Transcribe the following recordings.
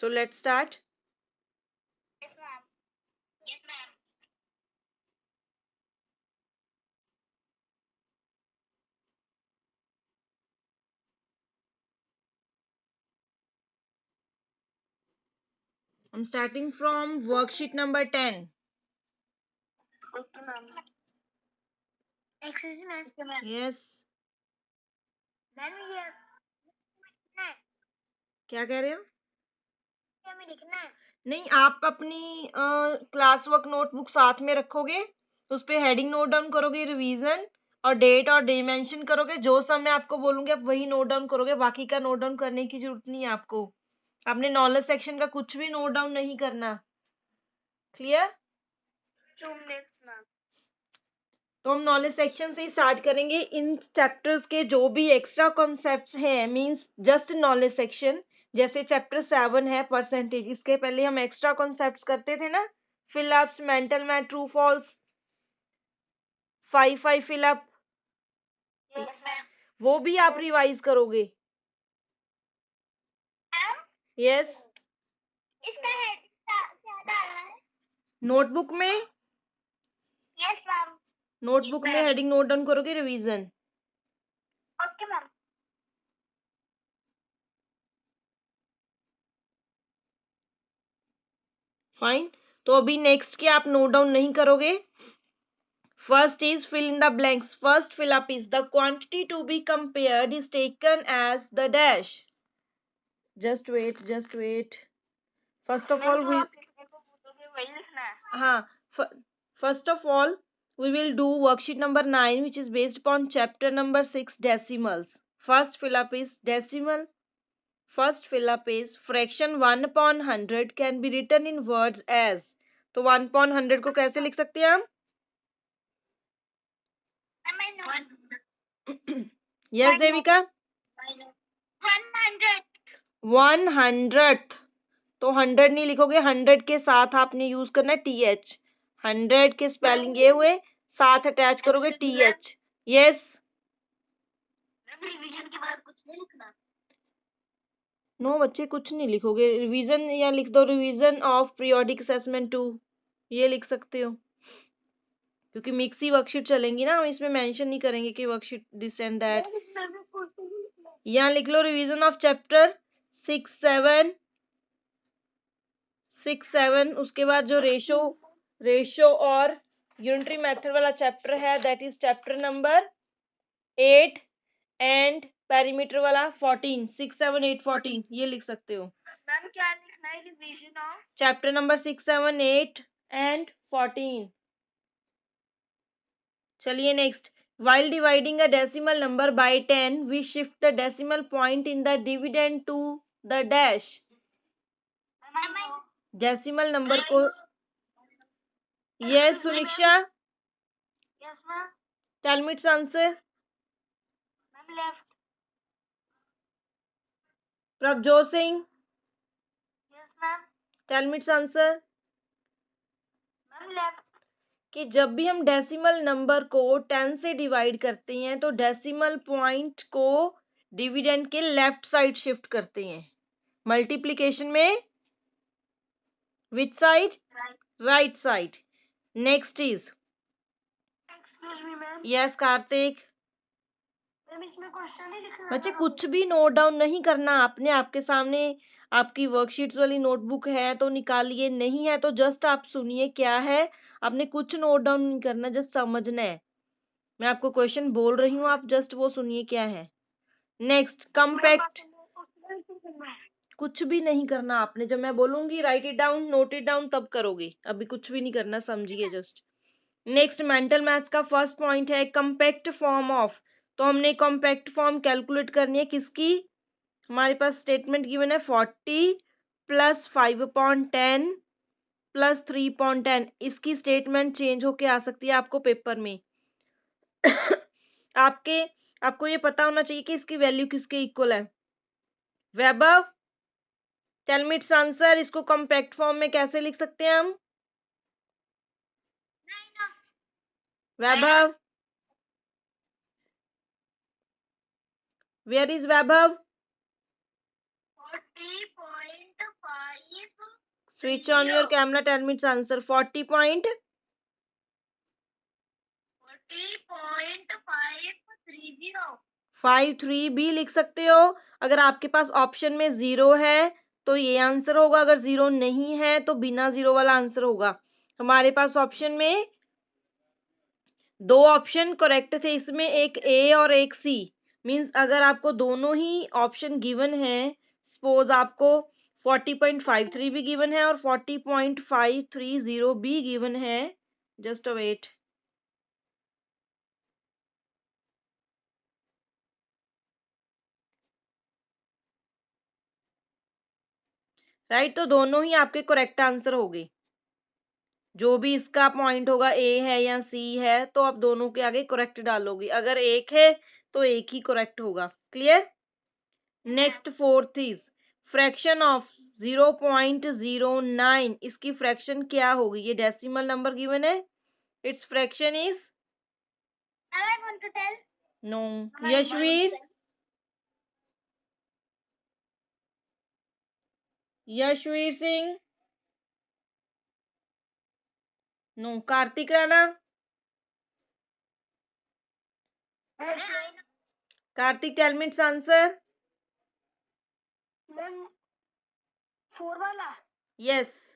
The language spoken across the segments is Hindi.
So let's start. Yes, ma'am. Yes, ma'am. I'm starting from worksheet number 10. Okay, ma'am. Excuse me, ma'am. Okay, ma'am. Yes. Ma'am ये लिखना है क्या कह रहे हो? क्या हमें लिखना है नहीं, आप अपनी क्लास वर्क नोटबुक साथ में रखोगे, उस पे हेडिंग नोट डाउन करोगे, रिवीजन और डेट और डे मेंशन करोगे। जो सब मैं आपको बोलूंगी आप वही नोट डाउन करोगे, बाकी का नोट डाउन करने की जरूरत नहीं है आपको। आपने नॉलेज सेक्शन का कुछ भी नोट डाउन नहीं करना। क्लियर? 2 minutes, ma'am. तो हम नॉलेज सेक्शन से ही स्टार्ट करेंगे। इन चैप्टर्स के जो भी एक्स्ट्रा कॉन्सेप्ट्स हैं, मींस जस्ट नॉलेज सेक्शन, जैसे चैप्टर 7 है परसेंटेज, इसके पहले हम एक्स्ट्रा कॉन्सेप्ट्स करते थे ना, fill ups, mental math, true false, 5 fill up, Yes, ma'am. वो भी आप रिवाइज करोगे। मैम यस, इसका हेड क्या डालना है नोटबुक में, यस मैम नोटबुक में हेडिंग नोट डाउन करोगे, रिवीजन। Okay ma'am fine. तो अभी नेक्स्ट के आप नोट डाउन नहीं करोगे। First is fill in the blanks. First fill up is the quantity to be compared is taken as the dash. Just wait, just wait. First of all, we आप लिखने को बोलोगे वही लिखना है हाँ, first of all we will do worksheet number 9, which is based upon chapter number 6 decimals. First fill up is decimal. First fill up is fraction 1 upon 100 can be written in words as. तो 1 upon 100 को कैसे लिख सकते हैं हम? Yes, देविका? 100th। तो 100 नहीं लिखोगे, 100 के साथ आपने यूज करना है TH। 100 के स्पेलिंग ये हुए, साथ अटैच करोगे TH। यस। रिवीजन के बाद कुछ नहीं लिखना नो बच्चे, कुछ नहीं लिखोगे। रिवीजन या लिख दो रिवीजन ऑफ पीरियोडिक असेसमेंट 2, ये लिख सकते हो, क्योंकि मिक्स ही वर्कशीट चलेंगी ना, हम इसमें मेंशन नहीं करेंगे कि वर्कशीट दिस एंड दैट। यहाँ लिख लो रिवीजन ऑफ चैप्टर 6 7, उसके बाद जो रेशो और यूनिटरी मेथड वाला चैप्टर है, that is chapter number 8, and perimeter वाला 14, 6 7 8 14, ये लिख सकते हो। मैम क्या लिखना है revision of chapter number 6 7 8 and 14। चलिए next. While dividing a decimal number by 10, we shift the decimal point in the dividend to the dash. Decimal number को, yes Suniksha, yes ma'am tell me its answer. Ma'am left Prabhjot Singh, yes ma'am tell me its answer. Ma'am left कि जब भी हम डेसिमल नंबर को 10 से डिवाइड करते हैं तो डेसिमल पॉइंट को डिविडेंड के लेफ्ट साइड शिफ्ट करते हैं। मल्टीप्लिकेशन में which side? Right side. Next is, excuse me ma'am yes Kartik. Ma'am इसमें क्वेश्चन नहीं लिखना बच्चे कुछ भी नोट डाउन नहीं करना आपने, आपके सामने आपकी वर्कशीट्स वाली नोटबुक है तो निकालिए, नहीं है तो जस्ट आप सुनिए क्या है। आपने कुछ नोट डाउन नहीं करना, जस्ट समझना है। मैं आपको क्वेश्चन बोल रही हूँ, आप जस्ट वो सुनिए क्या है। Next, compact. कुछ भी नहीं करना आपने, जब मैं बोलूंगी right it down, note it down, तब करोगे। अभी कुछ भी नहीं करना, समझिए जस्ट। नेक्स्ट, मेंटल मैथ्स का फर्स्ट पॉइंट है कंपैक्ट फॉर्म ऑफ। तो हमने कंपैक्ट फॉर्म कैलकुलेट करनी है किसकी? हमारे पास स्टेटमेंट गिवन है 40 प्लस 5/10 प्लस 3/10। इसकी स्टेटमेंट चेंज होके आ सकती है आपको पेपर में। आपको ये पता होना चाहिए कि इसकी वैल्यू किसके इक्वल है। Vaibhav, tell me its answer. इसको कॉम्पैक्ट फॉर्म में कैसे लिख सकते हैं हम? Vaibhav, where is Vaibhav? 40.5 Switch on your camera. Tell me its answer. 40.53 भी लिख सकते हो। अगर आपके पास ऑप्शन में 0 है तो ये आंसर होगा, अगर 0 नहीं है तो बिना 0 वाला आंसर होगा। हमारे पास ऑप्शन में 2 ऑप्शन करेक्ट थे, इसमें एक ए और एक सी। मीन्स अगर आपको दोनों ही ऑप्शन गिवन है, सपोज आपको 40.53 भी गिवन है और 40.530 भी गिवन है, जस्ट वेट। राइट, तो दोनों ही आपके करेक्ट आंसर हो गए। जो भी इसका पॉइंट होगा, ए है या सी है, तो आप दोनों के आगे करेक्ट डालोगे। अगर एक है तो एक ही करेक्ट होगा। Clear? Next fourth is fraction of 0.09। इसकी फ्रैक्शन क्या होगी? ये डेसिमल नंबर गिवन है, its fraction is no. Yashveer, Yashveer Singh, no. Kartik Rana, Kartik tell me its answer. 4 वाला। यस,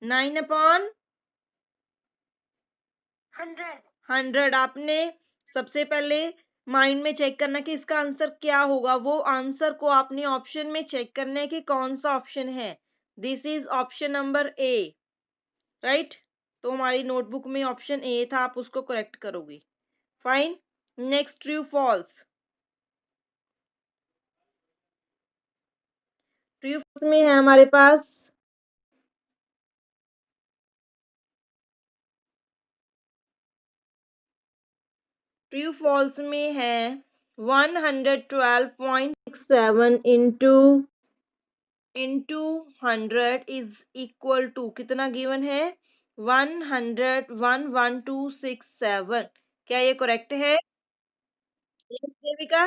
9/100। आपने सबसे पहले माइंड में चेक करना कि इसका आंसर क्या होगा। वो आंसर को आपने ऑप्शन में चेक करना है कि कौन सा ऑप्शन है। This is option number A, right. तो हमारी नोटबुक में ऑप्शन ए था, आप उसको करेक्ट करोगे। Fine. Next true false. True false में है हमारे पास ट्रू फॉल्स में है 112.67 इंटू 100 इज इक्वल टू कितना गिवन है? 100, 11267। क्या ये करेक्ट है? Yes, Devika.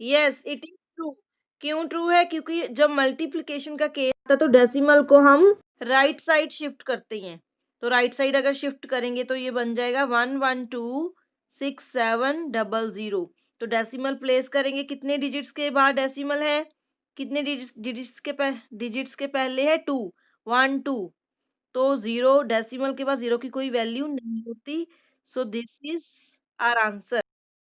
Yes, it is true. क्यों ट्रू है? क्योंकि जब मल्टीप्लिकेशन का केस आता है तो डेसिमल को हम राइट साइड शिफ्ट करते हैं। तो राइट साइड अगर शिफ्ट करेंगे तो ये बन जाएगा 1126700। तो डेसिमल प्लेस करेंगे, कितने डिजिट्स के बाद डेसिमल है? कितने डिजिट्स के पहले है 2, 1 2। तो 0 डेसिमल के बाद 0 की कोई वैल्यू नहीं होती। So this is our answer.